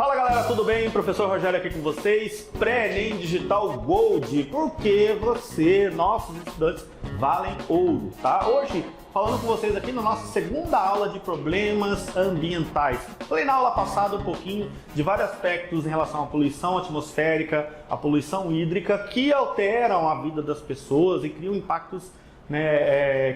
Fala galera, tudo bem? Professor Rogério aqui com vocês, Pré-ENEM Digital Gold, porque você, nossos estudantes, valem ouro, tá? Hoje, falando com vocês aqui na nossa segunda aula de problemas ambientais. Falei na aula passada um pouquinho de vários aspectos em relação à poluição atmosférica, à poluição hídrica, que alteram a vida das pessoas e criam impactos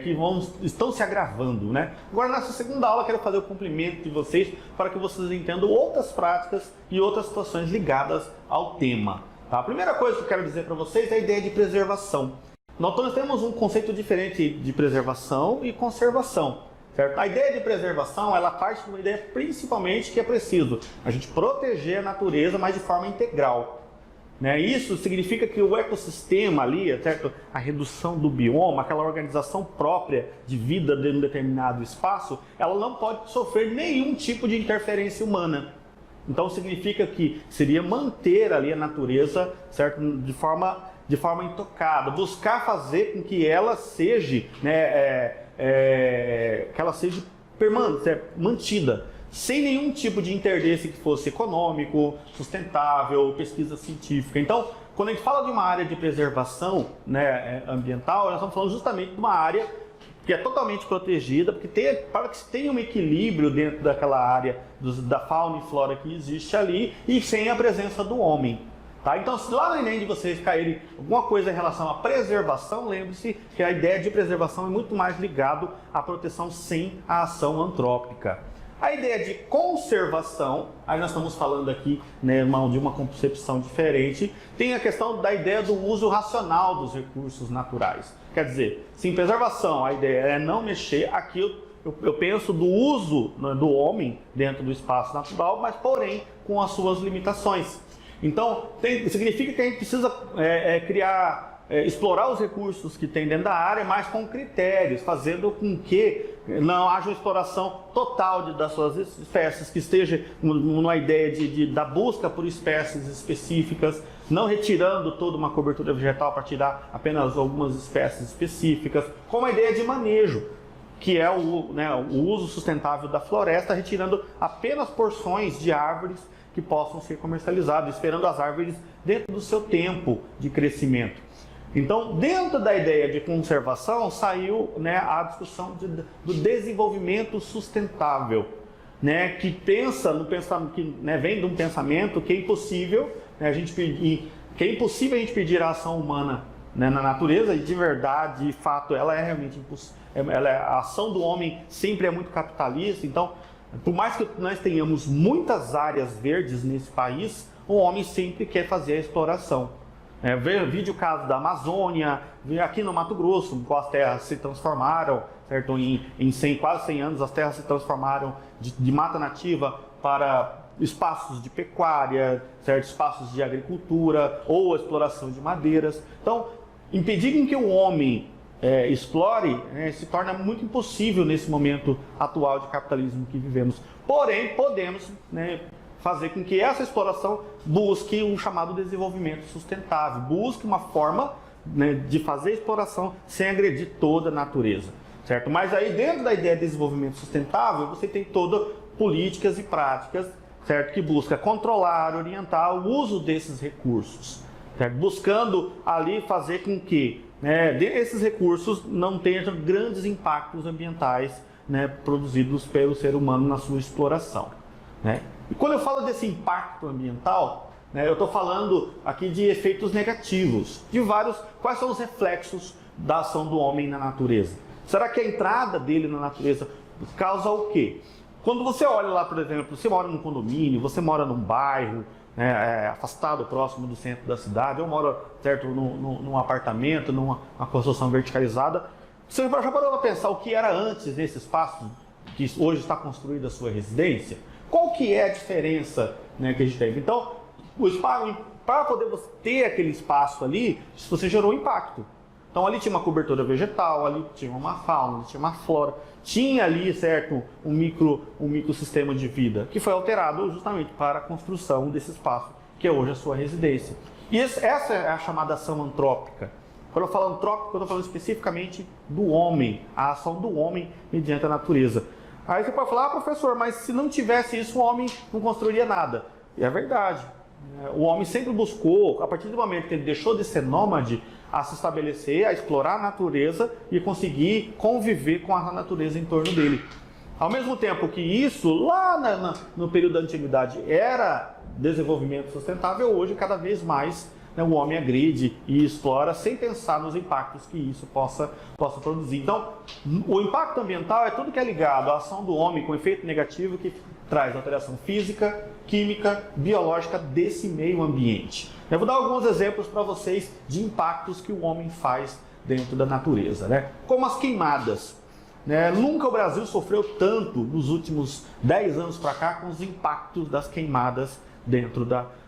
que estão se agravando, né? Agora, nessa segunda aula, quero fazer o cumprimento de vocês para que vocês entendam outras práticas e outras situações ligadas ao tema. Tá? A primeira coisa que eu quero dizer para vocês é a ideia de preservação. Nós temos um conceito diferente de preservação e conservação. Certo? A ideia de preservação, ela parte de uma ideia principalmente que é preciso a gente proteger a natureza, mas de forma integral. Isso significa que o ecossistema ali, certo? A redução do bioma, aquela organização própria de vida de um determinado espaço, ela não pode sofrer nenhum tipo de interferência humana. Então significa que seria manter ali a natureza, certo? De forma intocada, buscar fazer com que ela seja, mantida, sem nenhum tipo de interesse que fosse econômico, sustentável, pesquisa científica. Então, quando a gente fala de uma área de preservação ambiental, nós estamos falando justamente de uma área que é totalmente protegida, para que se tenha um equilíbrio dentro daquela área da fauna e flora que existe ali e sem a presença do homem. Tá? Então, se lá no Enem de vocês caírem alguma coisa em relação à preservação, lembre-se que a ideia de preservação é muito mais ligado à proteção sem a ação antrópica. A ideia de conservação, aí nós estamos falando aqui de uma concepção diferente, tem a questão da ideia do uso racional dos recursos naturais. Quer dizer, se em preservação a ideia é não mexer, aqui eu penso do uso do homem dentro do espaço natural, mas porém com as suas limitações. Então, significa que a gente precisa explorar os recursos que tem dentro da área, mas com critérios, fazendo com que não haja uma exploração total das suas espécies, que esteja numa ideia da busca por espécies específicas, não retirando toda uma cobertura vegetal para tirar apenas algumas espécies específicas, com uma ideia de manejo, que é o uso sustentável da floresta, retirando apenas porções de árvores que possam ser comercializadas, esperando as árvores dentro do seu tempo de crescimento. Então, dentro da ideia de conservação, saiu a discussão do desenvolvimento sustentável, que pensa no pensamento, vem de um pensamento que é impossível a gente pedir a ação humana na natureza, e de verdade, de fato, ela é realmente impossível. A ação do homem sempre é muito capitalista, então, por mais que nós tenhamos muitas áreas verdes nesse país, o homem sempre quer fazer a exploração. Vídeo o caso da Amazônia, aqui no Mato Grosso, com as terras se transformaram, certo? Em quase 100 anos, as terras se transformaram de mata nativa para espaços de pecuária, certo? Espaços de agricultura ou exploração de madeiras. Então, impedir que o homem explore se torna muito impossível nesse momento atual de capitalismo que vivemos. Porém, podemos fazer com que essa exploração busque um chamado desenvolvimento sustentável, busque uma forma de fazer a exploração sem agredir toda a natureza, certo? Mas aí dentro da ideia de desenvolvimento sustentável, você tem todas políticas e práticas, certo? Que busca controlar, orientar o uso desses recursos, certo? Buscando ali fazer com que esses recursos não tenham grandes impactos ambientais produzidos pelo ser humano na sua exploração. E quando eu falo desse impacto ambiental, eu estou falando aqui de efeitos negativos, quais são os reflexos da ação do homem na natureza? Será que a entrada dele na natureza causa o quê? Quando você olha lá, por exemplo, você mora num condomínio, você mora num bairro, afastado, próximo do centro da cidade, ou mora num apartamento, numa construção verticalizada, você já parou para pensar o que era antes desse espaço que hoje está construído a sua residência? Qual que é a diferença que a gente teve? Então, o espaço, para poder você ter aquele espaço ali, você gerou impacto. Então, ali tinha uma cobertura vegetal, ali tinha uma fauna, ali tinha uma flora, tinha ali, certo, um microsistema de vida, que foi alterado justamente para a construção desse espaço, que é hoje a sua residência. E essa é a chamada ação antrópica. Quando eu falo antrópico, eu estou falando especificamente do homem, a ação do homem mediante a natureza. Aí você pode falar, professor, mas se não tivesse isso, o homem não construiria nada. E é verdade. O homem sempre buscou, a partir do momento que ele deixou de ser nômade, a se estabelecer, a explorar a natureza e conseguir conviver com a natureza em torno dele. Ao mesmo tempo que isso, lá no período da antiguidade, era desenvolvimento sustentável, hoje cada vez mais, né, o homem agride e explora sem pensar nos impactos que isso possa produzir. Então, o impacto ambiental é tudo que é ligado à ação do homem com efeito negativo que traz alteração física, química, biológica desse meio ambiente. Eu vou dar alguns exemplos para vocês de impactos que o homem faz dentro da natureza, né? Como as queimadas. Nunca o Brasil sofreu tanto nos últimos 10 anos para cá com os impactos das queimadas dentro da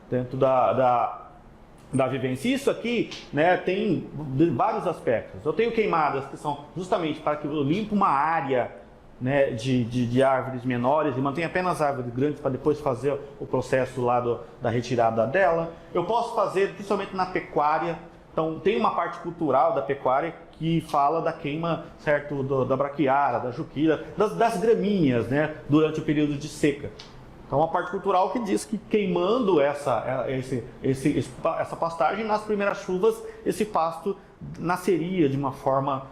vivência. Isso aqui, né, tem vários aspectos. Eu tenho queimadas que são justamente para que eu limpe uma área, né, de árvores menores e mantenha apenas árvores grandes para depois fazer o processo lá da retirada dela. Eu posso fazer principalmente na pecuária. Então, tem uma parte cultural da pecuária que fala da queima, certo, da braquiária, da juquira, das graminhas, né, durante o período de seca. Então, uma parte cultural que diz que queimando essa pastagem, nas primeiras chuvas, esse pasto nasceria de uma forma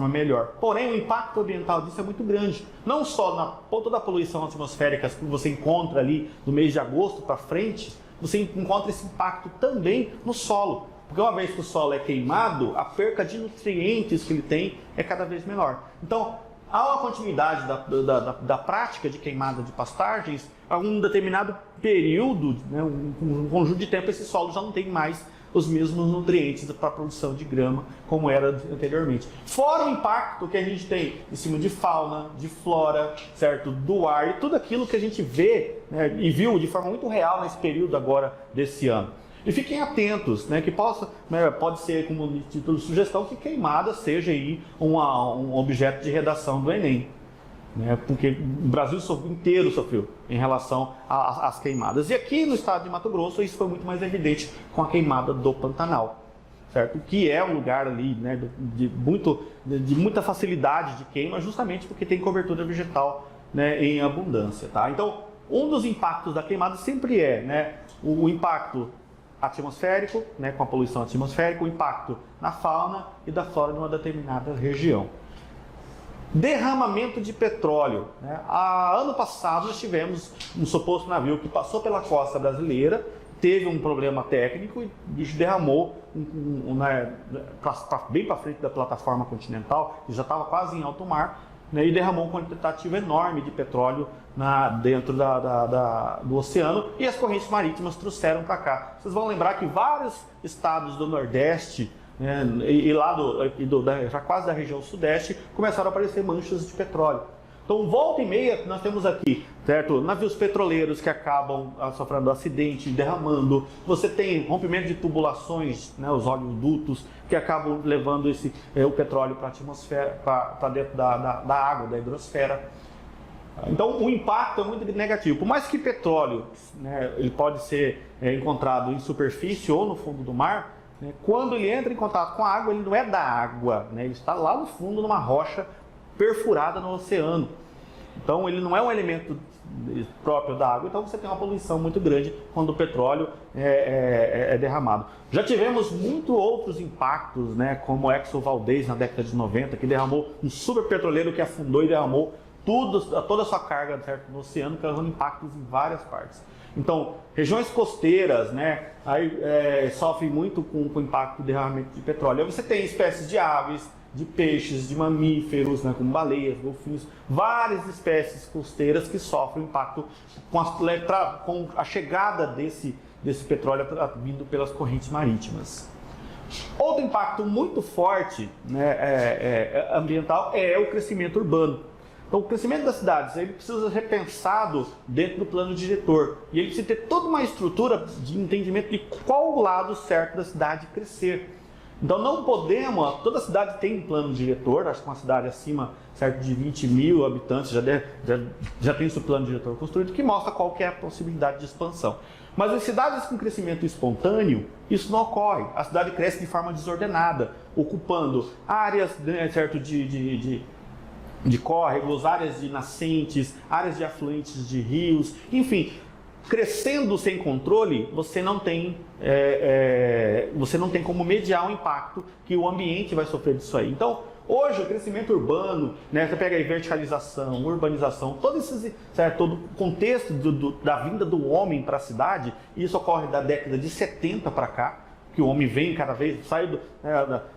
melhor. Porém, o impacto ambiental disso é muito grande. Não só toda a poluição atmosférica que você encontra ali do mês de agosto para frente, você encontra esse impacto também no solo. Porque uma vez que o solo é queimado, a perca de nutrientes que ele tem é cada vez menor. Então, há uma continuidade da prática de queimada de pastagens, a um determinado período, né, um conjunto de tempo, esse solo já não tem mais os mesmos nutrientes para a produção de grama como era anteriormente. Fora o impacto que a gente tem em cima de fauna, de flora, certo, do ar e tudo aquilo que a gente vê, né, e viu de forma muito real nesse período agora desse ano. E fiquem atentos, né, que pode ser, como título de sugestão, que queimada seja aí um objeto de redação do Enem. Né, porque o Brasil inteiro sofreu em relação às queimadas. E aqui no estado de Mato Grosso isso foi muito mais evidente com a queimada do Pantanal, certo? Que é um lugar ali, né, de muita facilidade de queima, justamente porque tem cobertura vegetal, né, em abundância. Tá? Então, um dos impactos da queimada sempre é, né, o impacto atmosférico, né, com a poluição atmosférica, o impacto na fauna e da flora de uma determinada região. Derramamento de petróleo. Né? Ano passado nós tivemos um suposto navio que passou pela costa brasileira, teve um problema técnico e derramou bem para frente da plataforma continental, que já estava quase em alto mar, né, e derramou um quantitativo enorme de petróleo dentro do oceano, e as correntes marítimas trouxeram para cá. Vocês vão lembrar que vários estados do Nordeste, né, e lá já quase da região Sudeste, começaram a aparecer manchas de petróleo. Então, volta e meia, nós temos aqui, certo, navios petroleiros que acabam sofrendo acidente, derramando. Você tem rompimento de tubulações, né, os oleodutos, que acabam levando o petróleo para a atmosfera, para dentro da água, da hidrosfera. Então, o impacto é muito negativo. Por mais que petróleo, né, ele pode ser encontrado em superfície ou no fundo do mar, né, quando ele entra em contato com a água, ele não é da água, né, ele está lá no fundo, numa rocha perfurada no oceano. Então, ele não é um elemento próprio da água, então você tem uma poluição muito grande quando o petróleo é derramado. Já tivemos muitos outros impactos, né, como o Exxon Valdez na década de 90, que derramou um super petroleiro que afundou e derramou toda a sua carga, certo, no oceano, causando impactos em várias partes. Então, regiões costeiras, né, sofrem muito com o impacto do derramamento de petróleo. Aí você tem espécies de aves, de peixes, de mamíferos, né, como baleias, golfinhos, várias espécies costeiras que sofrem impacto com a chegada desse petróleo vindo pelas correntes marítimas. Outro impacto muito forte, né, ambiental é o crescimento urbano. Então, o crescimento das cidades ele precisa ser repensado dentro do plano diretor e ele precisa ter toda uma estrutura de entendimento de qual o lado certo da cidade crescer. Então não podemos, toda cidade tem um plano diretor, acho que uma cidade acima, certo, de 20 mil habitantes já tem seu plano diretor construído, que mostra qual que é a possibilidade de expansão. Mas em cidades com crescimento espontâneo, isso não ocorre. A cidade cresce de forma desordenada, ocupando áreas, né, certo, de córregos, áreas de nascentes, áreas de afluentes de rios, enfim. crescendo sem controle, você não tem como mediar o impacto que o ambiente vai sofrer disso aí. Então, hoje, o crescimento urbano, né, você pega aí verticalização, urbanização, todo o contexto da vinda do homem para a cidade, e isso ocorre da década de 70 para cá, que o homem vem cada vez,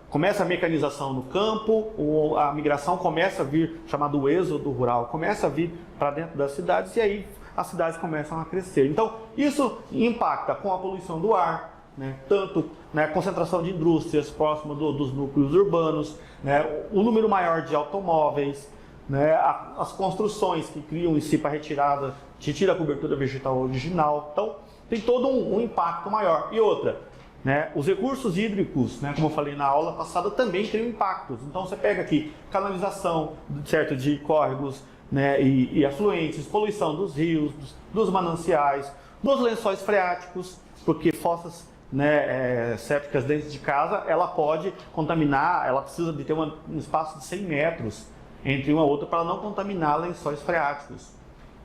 começa a mecanização no campo, a migração começa a vir, chamado êxodo rural, começa a vir para dentro das cidades, e aí as cidades começam a crescer. Então, isso impacta com a poluição do ar, né, tanto a concentração de indústrias próximo dos núcleos urbanos, né, o número maior de automóveis, né, as construções que criam em si para retira a cobertura vegetal original. Então, tem todo um impacto maior. E outra, né, os recursos hídricos, né, como eu falei na aula passada, também criam impactos. Então, você pega aqui canalização, certo, de córregos, né, e afluentes, poluição dos rios, dos mananciais, dos lençóis freáticos, porque fossas, né, sépticas dentro de casa, ela pode contaminar, ela precisa de ter um espaço de 100 metros entre uma outra para não contaminar lençóis freáticos.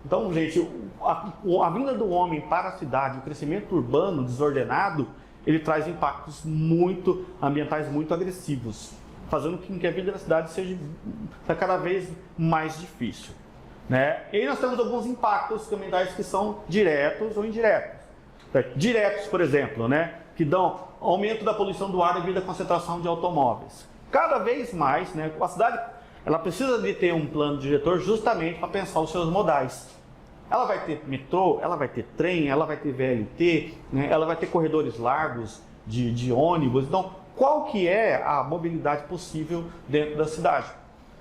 Então, gente, a vinda do homem para a cidade, o crescimento urbano desordenado, ele traz impactos ambientais muito agressivos, fazendo com que a vida na cidade seja cada vez mais difícil, né? E aí nós temos alguns impactos ambientais que são diretos ou indiretos. Diretos, por exemplo, né, que dão aumento da poluição do ar devido à concentração de automóveis. Cada vez mais, né, a cidade ela precisa de ter um plano diretor justamente para pensar os seus modais. Ela vai ter metrô, ela vai ter trem, ela vai ter VLT, né, ela vai ter corredores largos de ônibus. Então, qual que é a mobilidade possível dentro da cidade?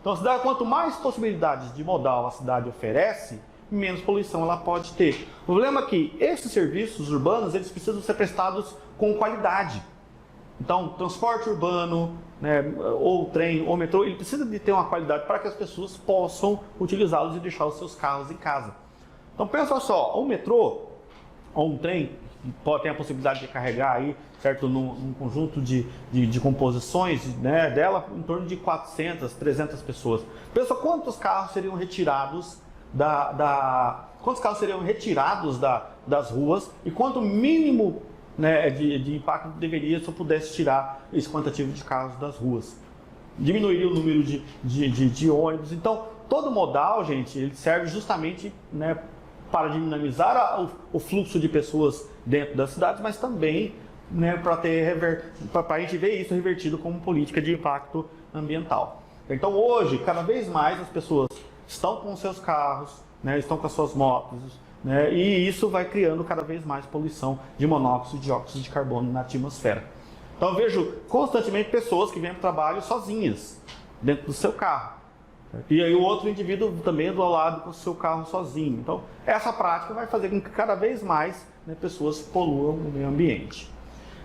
Então, a cidade, quanto mais possibilidades de modal a cidade oferece, menos poluição ela pode ter. O problema é que esses serviços urbanos, eles precisam ser prestados com qualidade. Então, transporte urbano, né, ou trem, ou metrô, ele precisa de ter uma qualidade para que as pessoas possam utilizá-los e deixar os seus carros em casa. Então, pensa só, um metrô ou um trem pode ter a possibilidade de carregar aí, certo, num conjunto de composições, né, dela em torno de 400, 300 pessoas. Pensa quantos carros seriam retirados das ruas e quanto mínimo, né, de impacto deveria se eu pudesse tirar esse quantitativo de carros das ruas. Diminuiria o número de ônibus. Então, todo modal, gente, ele serve justamente, né, para dinamizar o fluxo de pessoas dentro das cidades, mas também, né, para a gente ver isso revertido como política de impacto ambiental. Então, hoje, cada vez mais as pessoas estão com seus carros, né, estão com as suas motos, né, e isso vai criando cada vez mais poluição de monóxido e dióxido de carbono na atmosfera. Então, eu vejo constantemente pessoas que vêm para o trabalho sozinhas, dentro do seu carro. E aí o outro indivíduo também do lado com o seu carro sozinho. Então, essa prática vai fazer com que cada vez mais, né, pessoas poluam o meio ambiente.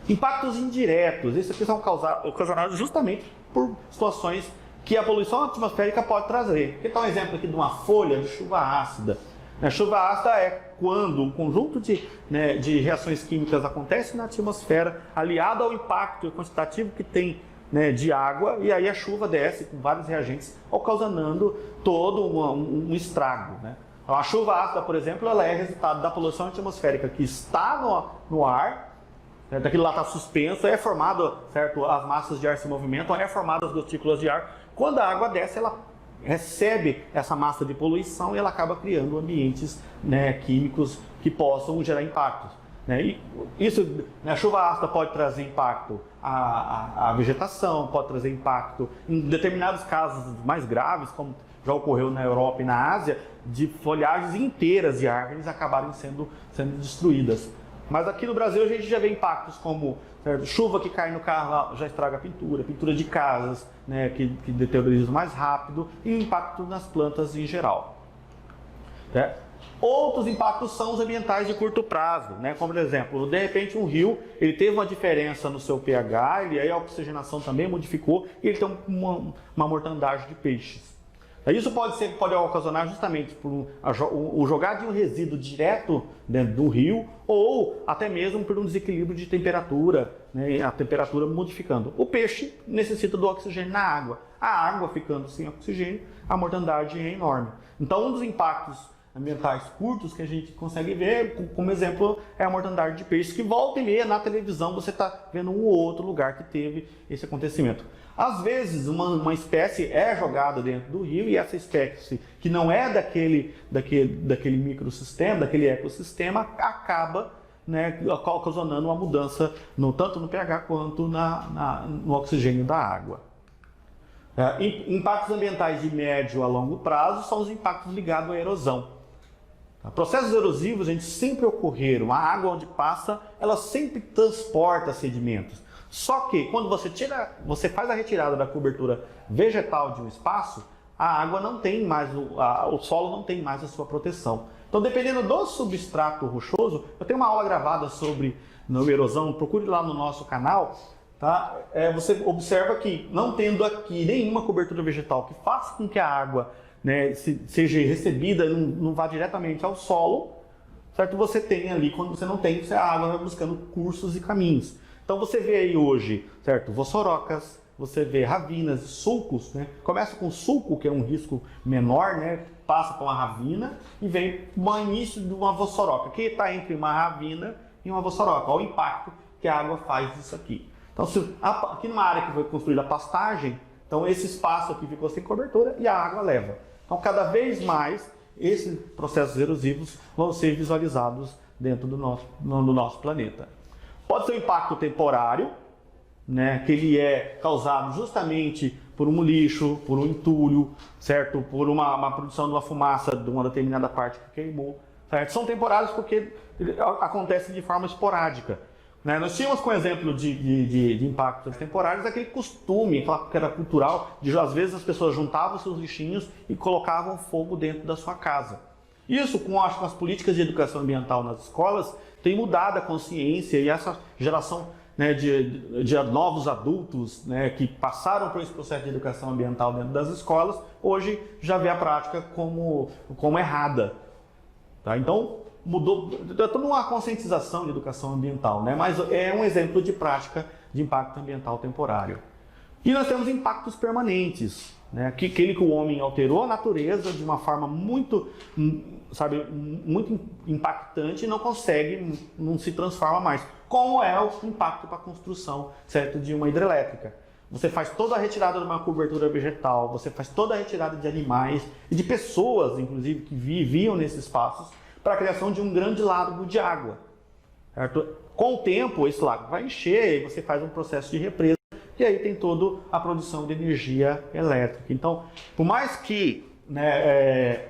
Impactos indiretos, esses aqui são ocasionados justamente por situações que a poluição atmosférica pode trazer. Aqui está um exemplo aqui de uma folha de chuva ácida. A chuva ácida é quando um conjunto de reações químicas acontece na atmosfera, aliado ao impacto quantitativo que tem, né, de água, e aí a chuva desce com vários reagentes, ocasionando todo um estrago, né? Então, a chuva ácida, por exemplo, ela é resultado da poluição atmosférica que está no ar, certo? Aquilo lá está suspenso, é formado, certo? As massas de ar se movimentam, é formado as gotículas de ar. Quando a água desce, ela recebe essa massa de poluição e ela acaba criando ambientes, né, químicos que possam gerar impactos. Né? E isso, né, a chuva ácida pode trazer impacto à vegetação, pode trazer impacto em determinados casos mais graves, como já ocorreu na Europa e na Ásia, de folhagens inteiras de árvores acabarem sendo destruídas. Mas aqui no Brasil a gente já vê impactos como, certo, chuva que cai no carro já estraga a pintura de casas, né, que deterioriza mais rápido, e impacto nas plantas em geral. Né? Outros impactos são os ambientais de curto prazo, né? Como por exemplo, de repente um rio ele teve uma diferença no seu pH, e aí a oxigenação também modificou, e ele tem uma mortandade de peixes. Isso pode ocasionar justamente por o jogar de um resíduo direto dentro do rio, ou até mesmo por um desequilíbrio de temperatura, né, a temperatura modificando. O peixe necessita do oxigênio na água. A água ficando sem oxigênio, a mortandade é enorme. Então, um dos impactos ambientais curtos que a gente consegue ver, como exemplo é a mortandade de peixes, que volta e meia na televisão você está vendo um ou outro lugar que teve esse acontecimento. Às vezes uma espécie é jogada dentro do rio e essa espécie que não é daquele microsistema, daquele ecossistema, acaba, né, ocasionando uma mudança tanto no pH quanto no oxigênio da água. Impactos ambientais de médio a longo prazo são os impactos ligados à erosão. Processos erosivos, gente, sempre ocorreram. A água onde passa, ela sempre transporta sedimentos. Só que quando você faz a retirada da cobertura vegetal de um espaço, a água não tem mais, o solo não tem mais a sua proteção. Então, dependendo do substrato rochoso, eu tenho uma aula gravada sobre erosão, procure lá no nosso canal. Tá? Você observa que, não tendo aqui nenhuma cobertura vegetal que faça com que a água, né, seja recebida, não vá diretamente ao solo, certo? Você tem ali, quando você não tem, a água vai buscando cursos e caminhos. Então você vê aí hoje, certo? Vossorocas, você vê ravinas e sulcos, né? Começa com sulco, que é um risco menor, né? Passa com a ravina e vem o início de uma vossoroca, que está entre uma ravina e uma vossoroca. Olha o impacto que a água faz disso aqui. Então, aqui numa área que foi construída a pastagem, então esse espaço aqui ficou sem cobertura e a água leva. Então, cada vez mais, esses processos erosivos vão ser visualizados dentro do nosso planeta. Pode ser um impacto temporário, né, que ele é causado justamente por um lixo, por um entulho, certo? Por uma produção de uma fumaça de uma determinada parte que queimou, certo? São temporários porque acontece de forma esporádica. Nós tínhamos, com exemplo de impactos temporários, aquele costume, que era cultural, de às vezes as pessoas juntavam seus lixinhos e colocavam fogo dentro da sua casa. Isso, com as políticas de educação ambiental nas escolas, tem mudado a consciência e essa geração, né, de novos adultos, né, que passaram por esse processo de educação ambiental dentro das escolas, hoje já vê a prática como errada. Tá? Então, mudou, toda uma conscientização de educação ambiental, né? Mas é um exemplo de prática de impacto ambiental temporário. E nós temos impactos permanentes, né? Aquele que o homem alterou a natureza de uma forma muito impactante e não se transforma mais. Como é o impacto para a construção, certo, de uma hidrelétrica. Você faz toda a retirada de uma cobertura vegetal, você faz toda a retirada de animais e de pessoas, inclusive, que viviam nesses espaços, para a criação de um grande lago de água. Certo? Com o tempo, esse lago vai encher e você faz um processo de represa e aí tem toda a produção de energia elétrica. Então, por mais que, né,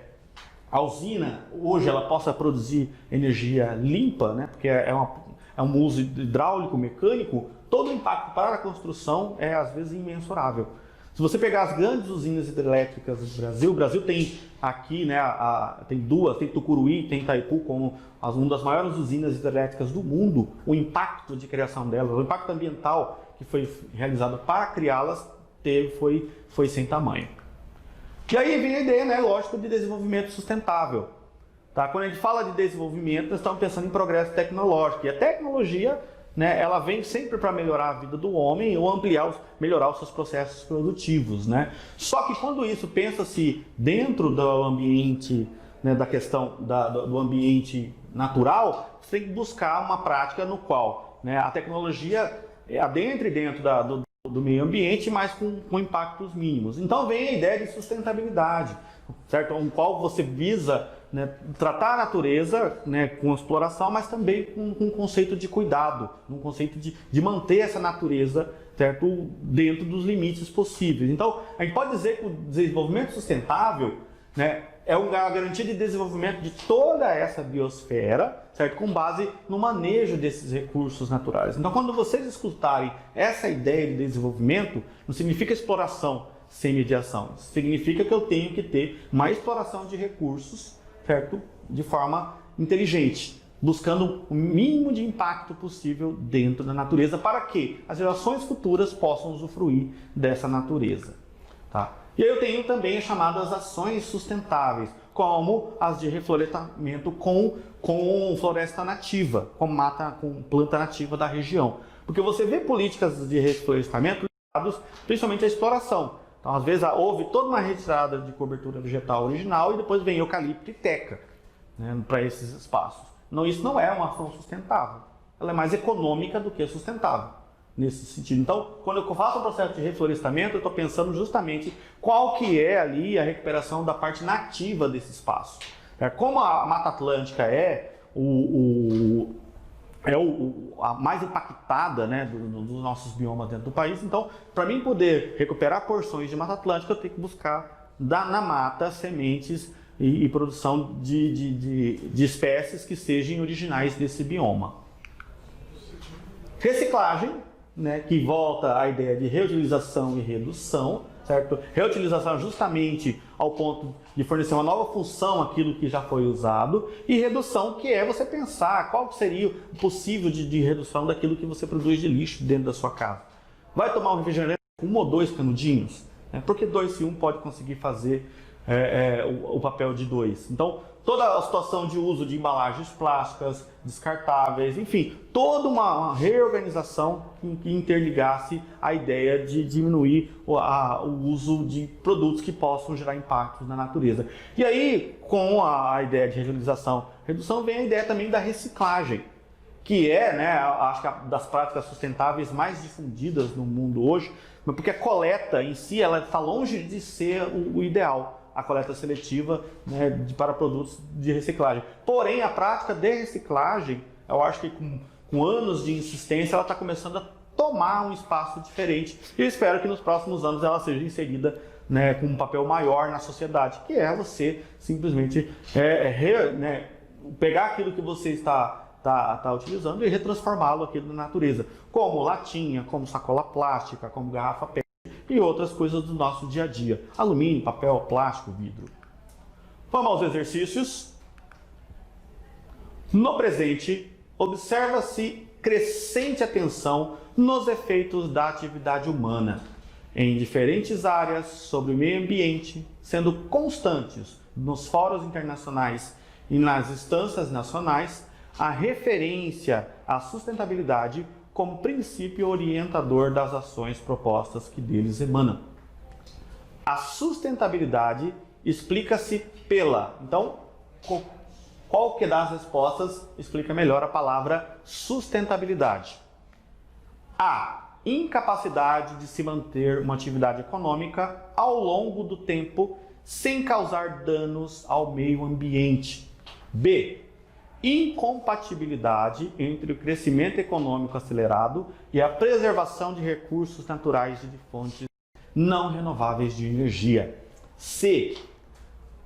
a usina hoje ela possa produzir energia limpa, né, porque é um uso hidráulico, mecânico, todo o impacto para a construção é às vezes imensurável. Se você pegar as grandes usinas hidrelétricas do Brasil, o Brasil tem aqui, né, tem duas, tem Tucuruí, tem Itaipu como uma das maiores usinas hidrelétricas do mundo. O impacto de criação delas, o impacto ambiental que foi realizado para criá-las foi sem tamanho. E aí vem a ideia, né, lógico, de desenvolvimento sustentável. Tá? Quando a gente fala de desenvolvimento, nós estamos pensando em progresso tecnológico. E a tecnologia, né, ela vem sempre para melhorar a vida do homem ou melhorar os seus processos produtivos, né? Só que quando isso pensa-se dentro do ambiente, né, da questão do ambiente natural, você tem que buscar uma prática no qual, né, a tecnologia adentre dentro do meio ambiente, mas com impactos mínimos. Então vem a ideia de sustentabilidade, certo? No qual você visa, né, tratar a natureza, né, com exploração, mas também com um conceito de cuidado, um conceito de manter essa natureza, certo, dentro dos limites possíveis. Então, a gente pode dizer que o desenvolvimento sustentável, né, é uma garantia de desenvolvimento de toda essa biosfera, certo, com base no manejo desses recursos naturais. Então, quando vocês escutarem essa ideia de desenvolvimento, não significa exploração sem mediação. Significa que eu tenho que ter uma exploração de recursos, certo? De forma inteligente, buscando o mínimo de impacto possível dentro da natureza para que as gerações futuras possam usufruir dessa natureza. Tá? E aí eu tenho também as chamadas ações sustentáveis, como as de reflorestamento com floresta nativa, com planta nativa da região. Porque você vê políticas de reflorestamento ligadas principalmente à exploração. Então, às vezes, houve toda uma retirada de cobertura vegetal original e depois vem eucalipto e teca. né, para esses espaços. Não, isso não é uma ação sustentável. Ela é mais econômica do que sustentável, nesse sentido. Então, quando eu faço o processo de reflorestamento, eu estou pensando justamente qual que é ali a recuperação da parte nativa desse espaço. Como a Mata Atlântica é a mais impactada, né, dos nossos biomas dentro do país, então, para mim poder recuperar porções de Mata Atlântica, eu tenho que buscar na mata sementes e produção de espécies que sejam originais desse bioma. Reciclagem, né, que volta à ideia de reutilização e redução, certo? Reutilização justamente ao ponto de fornecer uma nova função àquilo que já foi usado, e redução, que é você pensar qual seria o possível de redução daquilo que você produz de lixo dentro da sua casa. Vai tomar um refrigerante com 1 ou 2 canudinhos? Porque 2 se 1 pode conseguir fazer o papel de 2. Então, toda a situação de uso de embalagens plásticas, descartáveis, enfim, toda uma reorganização que interligasse a ideia de diminuir o uso de produtos que possam gerar impactos na natureza. E aí, com a ideia de reutilização, redução, vem a ideia também da reciclagem, que é, né, acho que das práticas sustentáveis mais difundidas no mundo hoje, porque a coleta em si ela está longe de ser o ideal. A coleta seletiva, né, para produtos de reciclagem. Porém, a prática de reciclagem, eu acho que com anos de insistência, ela está começando a tomar um espaço diferente. E eu espero que nos próximos anos ela seja inserida, né, com um papel maior na sociedade, que é você simplesmente né, pegar aquilo que você está utilizando e retransformá-lo aqui na natureza, como latinha, como sacola plástica, como garrafa PET, e outras coisas do nosso dia a dia. Alumínio, papel, plástico, vidro. Vamos aos exercícios. No presente, observa-se crescente atenção nos efeitos da atividade humana em diferentes áreas sobre o meio ambiente, sendo constantes nos fóruns internacionais e nas instâncias nacionais a referência à sustentabilidade como princípio orientador das ações propostas que deles emanam. A sustentabilidade explica-se pela... Então, qual que das respostas explica melhor a palavra sustentabilidade? A incapacidade de se manter uma atividade econômica ao longo do tempo sem causar danos ao meio ambiente. B. Incompatibilidade entre o crescimento econômico acelerado e a preservação de recursos naturais e de fontes não renováveis de energia. C.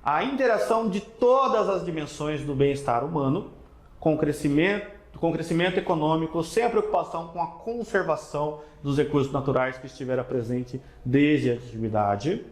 A interação de todas as dimensões do bem-estar humano com crescimento econômico sem a preocupação com a conservação dos recursos naturais que estiveram presente desde a antiguidade.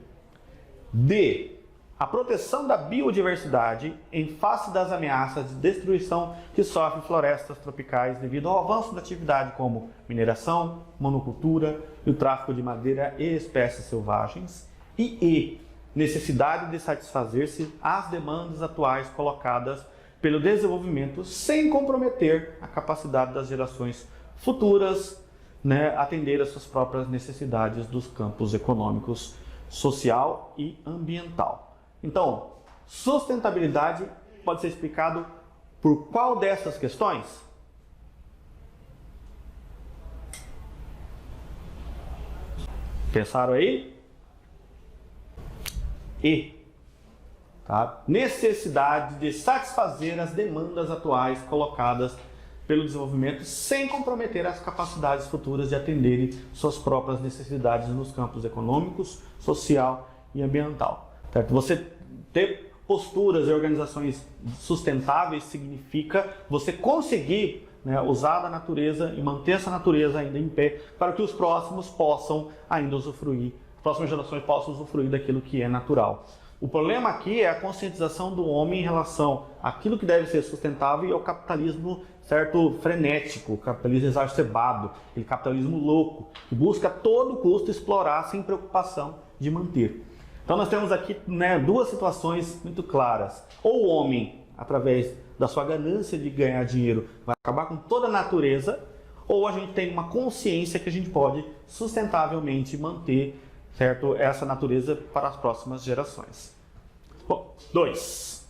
D. A proteção da biodiversidade em face das ameaças de destruição que sofrem florestas tropicais devido ao avanço da atividade como mineração, monocultura e o tráfico de madeira e espécies selvagens. E necessidade de satisfazer-se às demandas atuais colocadas pelo desenvolvimento sem comprometer a capacidade das gerações futuras, né, atender às suas próprias necessidades dos campos econômicos, social e ambiental. Então, sustentabilidade pode ser explicado por qual dessas questões? Pensaram aí? Tá? Necessidade de satisfazer as demandas atuais colocadas pelo desenvolvimento sem comprometer as capacidades futuras de atenderem suas próprias necessidades nos campos econômicos, social e ambiental. Certo? Você ter posturas e organizações sustentáveis significa você conseguir, né, usar da natureza e manter essa natureza ainda em pé para que os próximos possam ainda usufruir, as próximas gerações possam usufruir daquilo que é natural. O problema aqui é a conscientização do homem em relação àquilo que deve ser sustentável e ao capitalismo, certo, frenético, o capitalismo exacerbado, aquele capitalismo louco, que busca a todo custo explorar sem preocupação de manter. Então nós temos aqui, né, duas situações muito claras. Ou o homem, através da sua ganância de ganhar dinheiro, vai acabar com toda a natureza, ou a gente tem uma consciência que a gente pode sustentavelmente manter, certo, essa natureza para as próximas gerações. Bom, 2.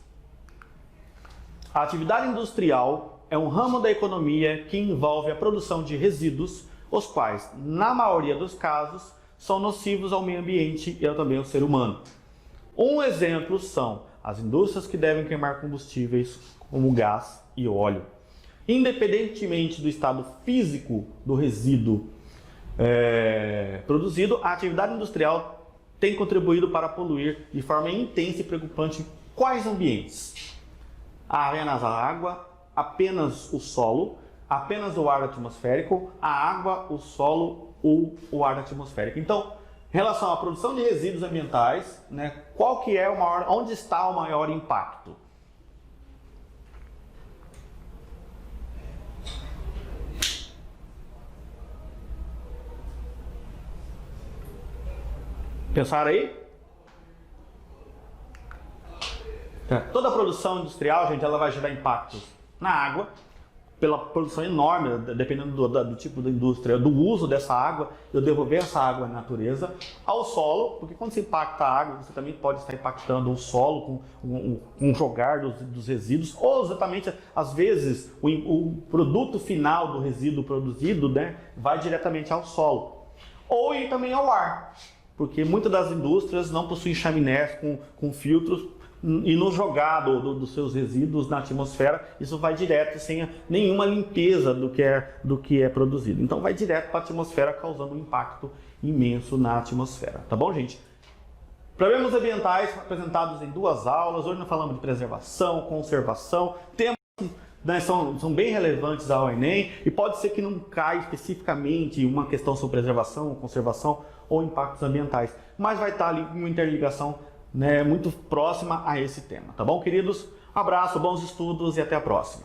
A atividade industrial é um ramo da economia que envolve a produção de resíduos, os quais, na maioria dos casos, são nocivos ao meio ambiente e também ao ser humano. Um exemplo são as indústrias que devem queimar combustíveis como gás e óleo. Independentemente do estado físico do resíduo produzido, a atividade industrial tem contribuído para poluir de forma intensa e preocupante quais ambientes? Apenas a água, apenas o solo, apenas o ar atmosférico, a água, o solo ou o ar atmosférico. Então, em relação à produção de resíduos ambientais, né, qual que é o maior, onde está o maior impacto? Pensaram aí? Toda a produção industrial, gente, ela vai gerar impactos na água, pela produção enorme, dependendo do tipo da indústria, do uso dessa água, eu devolver essa água à natureza, ao solo, porque quando você impacta a água, você também pode estar impactando o solo com um jogar dos resíduos, ou exatamente, às vezes, o produto final do resíduo produzido, né, vai diretamente ao solo, ou e também ao ar, porque muitas das indústrias não possuem chaminés com filtros, e no jogar dos seus resíduos na atmosfera, isso vai direto, sem nenhuma limpeza do que é produzido. Então vai direto para a atmosfera, causando um impacto imenso na atmosfera. Tá bom, gente? Problemas ambientais apresentados em 2 aulas. Hoje nós falamos de preservação, conservação, temas, né, são bem relevantes ao Enem, e pode ser que não caia especificamente uma questão sobre preservação, conservação ou impactos ambientais, mas vai estar ali uma interligação, né, muito próxima a esse tema, tá bom, queridos? Abraço, bons estudos e até a próxima.